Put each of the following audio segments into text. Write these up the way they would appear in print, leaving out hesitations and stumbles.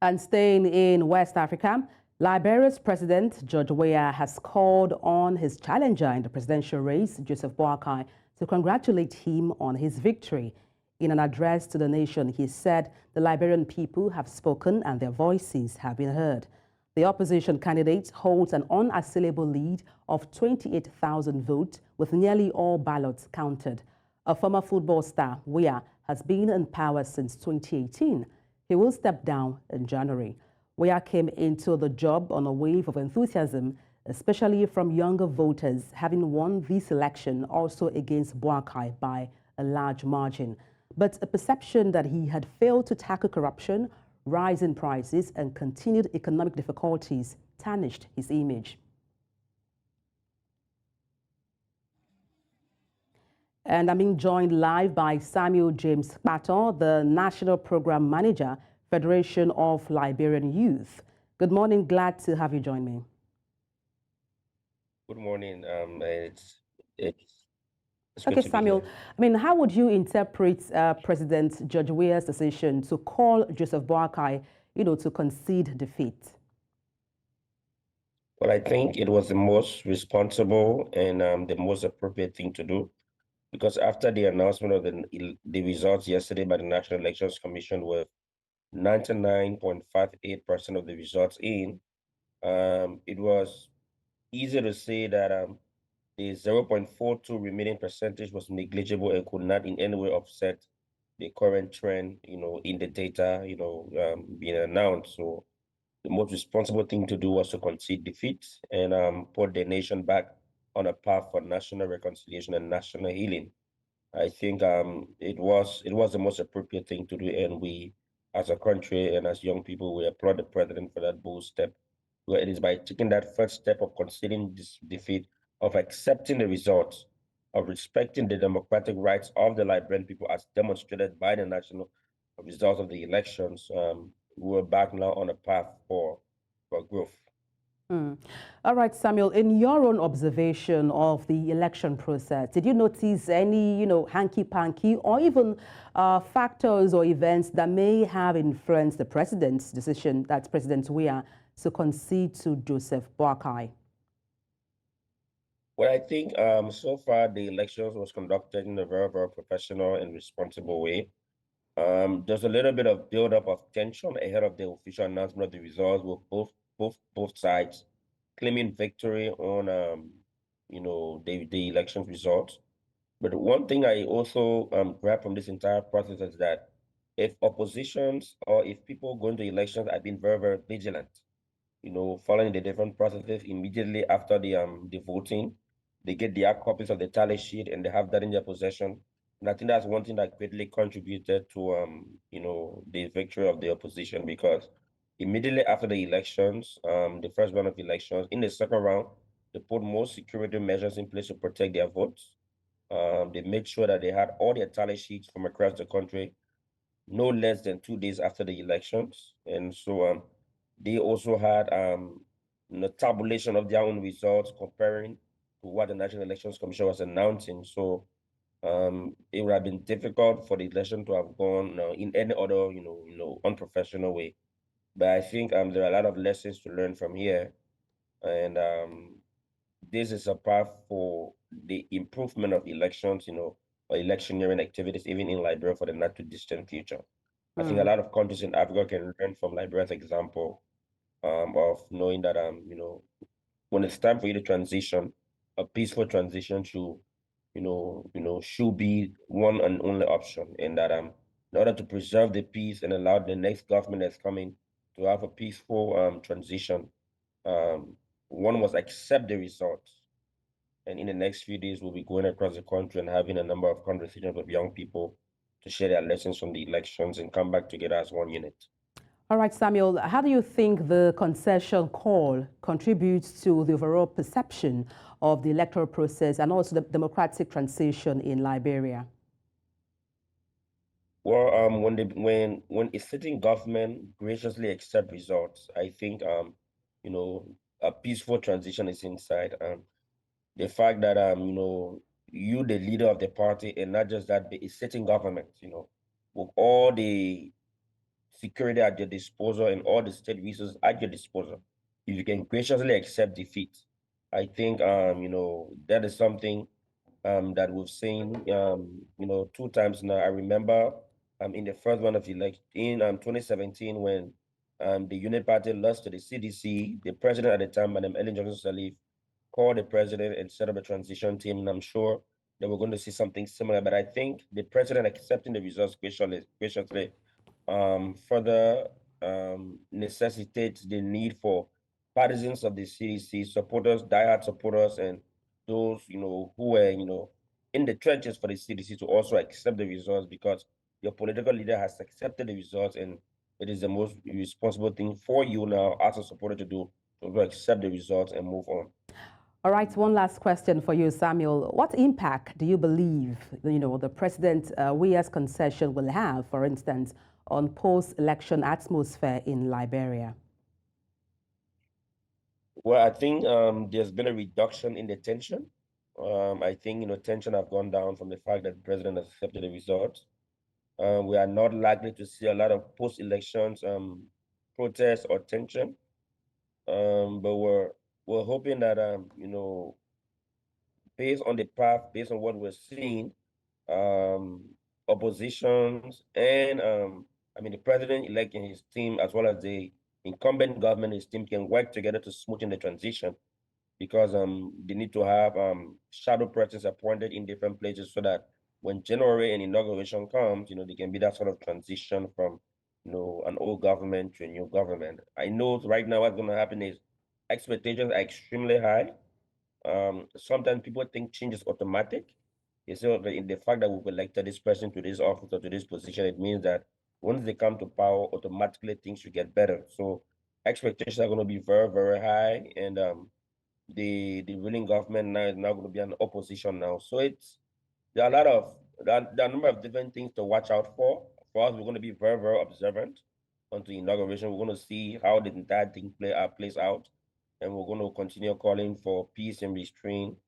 And staying in West Africa, Liberia's President George Weah has called on his challenger in the presidential race, Joseph Boakai, to congratulate him on his victory. In an address to the nation, he said the Liberian people have spoken and their voices have been heard. The opposition candidate holds an unassailable lead of 28,000 votes, with nearly all ballots counted. A former football star, Weah, has been in power since 2018. He will step down in January. Weah came into the job on a wave of enthusiasm, especially from younger voters, having won this election also against Boakai by a large margin. But a perception that he had failed to tackle corruption, rising prices, and continued economic difficulties tarnished his image. And I'm being joined live by Samuel James Kpartor, the National Program Manager, Federation of Liberian Youth. Good morning. Glad to have you join me. Good morning. It's okay, Samuel. I mean, how would you interpret President George Weah's decision to call Joseph Boakai, to concede defeat? Well, I think it was the most responsible and the most appropriate thing to do, because after the announcement of the results yesterday by the National Elections Commission with 99.58% of the results in, it was easy to say that the 0.42 remaining percentage was negligible and could not in any way offset the current trend, in the data, being announced. So the most responsible thing to do was to concede defeat and put the nation back on a path for national reconciliation and national healing. I think it was the most appropriate thing to do, and we, as a country and as young people, we applaud the president for that bold step. Where it is by taking that first step of conceding this defeat, of accepting the results, of respecting the democratic rights of the Liberian people as demonstrated by the national results of the elections. We're back now on a path for growth. All right, Samuel, in your own observation of the election process, did you notice any, hanky-panky or even factors or events that may have influenced the president's decision, that's President Weah, to concede to Joseph Boakai? Well, I think so far the elections was conducted in a very, very professional and responsible way. There's a little bit of buildup of tension ahead of the official announcement of the results, with both sides claiming victory on the election results. But one thing I also grab from this entire process is that if oppositions or if people going to elections have been very, very vigilant, following the different processes immediately after the voting, they get their copies of the tally sheet and they have that in their possession. And I think that's one thing that greatly contributed to the victory of the opposition, because immediately after the elections, the first round of elections, in the second round, they put more security measures in place to protect their votes. They made sure that they had all their tally sheets from across the country no less than 2 days after the elections. And so they also had tabulation of their own results comparing to what the National Elections Commission was announcing. So it would have been difficult for the election to have gone in any other, unprofessional way. But I think there are a lot of lessons to learn from here. And this is a path for the improvement of elections, or electioneering activities, even in Liberia, for the not too distant future. I think a lot of countries in Africa can learn from Liberia's example of knowing that when it's time for you to transition, a peaceful transition should be one and only option, and that in order to preserve the peace and allow the next government that's coming to have a peaceful transition, one must accept the results. And in the next few days, we'll be going across the country and having a number of conversations with young people to share their lessons from the elections and come back together as one unit. All right, Samuel, how do you think the concession call contributes to the overall perception of the electoral process and also the democratic transition in Liberia? Well, when a sitting government graciously accepts results, I think a peaceful transition is inside. The fact that you, the leader of the party, and not just that, but a sitting government, with all the security at your disposal and all the state resources at your disposal. If you can graciously accept defeat, I think that is something that we've seen 2 times now. I remember in the first one of the election in 2017 when the Unit Party lost to the CDC, the president at the time, Madam Ellen Johnson Sirleaf, called the president and set up a transition team, and I'm sure that we're going to see something similar. But I think the president accepting the results graciously further necessitates the need for partisans of the CDC, supporters, diehard supporters, and those who were in the trenches for the CDC to also accept the results, because your political leader has accepted the results, and it is the most responsible thing for you now as a supporter to do, to accept the results and move on. All right, one last question for you, Samuel. What impact do you believe, the President Weah's concession will have, for instance, on post-election atmosphere in Liberia? Well, I think there's been a reduction in the tension. I think tension have gone down from the fact that the president has accepted the results. We are not likely to see a lot of post-elections protests or tension. But we're hoping that based on the path, based on what we're seeing, oppositions and the president-elect and his team, as well as the incumbent government, his team, can work together to smoothen the transition, because they need to have shadow presidents appointed in different places so that when January and inauguration comes, they can be that sort of transition from an old government to a new government. I know right now what's going to happen is expectations are extremely high. Sometimes people think change is automatic. So the fact that we've elected this person to this office or to this position, it means that once they come to power, automatically things should get better. So expectations are going to be very, very high, and the ruling government now is going to be an opposition now. So there are a number of different things to watch out for. For us, we're going to be very, very observant until inauguration. We're going to see how the entire thing plays out, and we're going to continue calling for peace and restraint.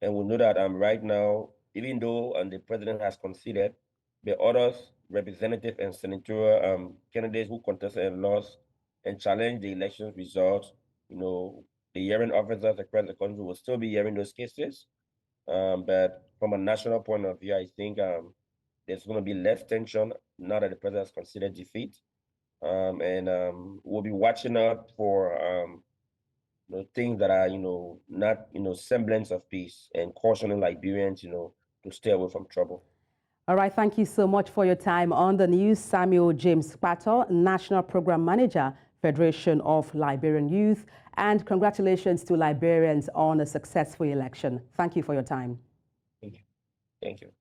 And we know that right now, even though the president has conceded, the other representative and senatorial candidates who contested and lost and challenged the election results, the hearing officers across the country will still be hearing those cases. But from a national point of view, I think there's going to be less tension now that the president has considered defeat. We'll be watching out for things that are, not, semblance of peace, and cautioning Liberians, to stay away from trouble. All right, thank you so much for your time on the news. Samuel James Kpartor, National Program Manager, Federation of Liberian Youth, and congratulations to Liberians on a successful election. Thank you for your time. Thank you. Thank you.